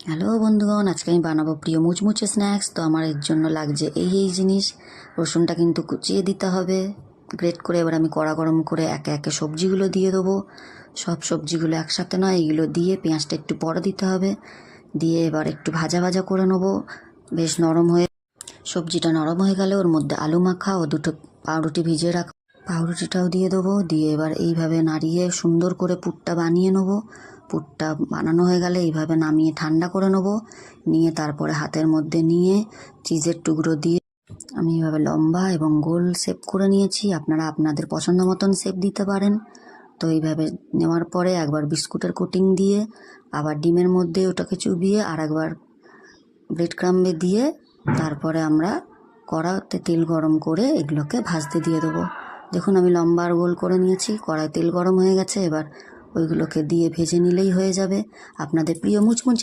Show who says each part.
Speaker 1: Hello বন্ধুগণ, আজকে আমি বানাবো প্রিয় মুচমুচে স্ন্যাক্স। তো আমার এর জন্য লাগছে এই জিনিস। রসুনটা কিন্তু কুচিয়ে দিতে হবে গ্রেট করে। এবার আমি কড়া গরম করে একে একে সবজিগুলো দিয়ে দেবো। সব সবজিগুলো একসাথে নয়, এইগুলো দিয়ে পেঁয়াজটা একটু বড় দিতে হবে। দিয়ে এবার একটু ভাজা ভাজা করে নেবো, বেশ নরম হয়ে। সবজিটা নরম হয়ে গেলে ওর মধ্যে আলু মাখা ও দুটো পাউরুটি ভিজিয়ে রাখা পাউরুটিটাও দিয়ে দেবো। দিয়ে এবার এইভাবে নাড়িয়ে সুন্দর করে পুরটা বানিয়ে নেবো। পুরটা বানানো হয়ে গেলে এইভাবে নামিয়ে ঠান্ডা করে নেবো। নিয়ে তারপরে হাতের মধ্যে নিয়ে চিজের টুকরো দিয়ে আমি এইভাবে লম্বা এবং গোল শেপ করে নিয়েছি। আপনারা আপনাদের পছন্দ মতন শেপ দিতে পারেন। তো এইভাবে নেওয়ার পরে একবার বিস্কুটের কোটিং দিয়ে, আবার ডিমের মধ্যে ওটাকে চুবিয়ে, আর একবার ব্রেড ক্রাম্বে দিয়ে, তারপরে আমরা কড়াতে তেল গরম করে এগুলোকে ভাজতে দিয়ে দেবো। দেখুন আমি লম্বা আর গোল করে নিয়েছি, কড়ায় তেল গরম হয়ে গেছে। এবার ওইগুলোকে দিয়ে ভেজে নিলেই হয়ে যাবে আপনাদের প্রিয় মুচমুচে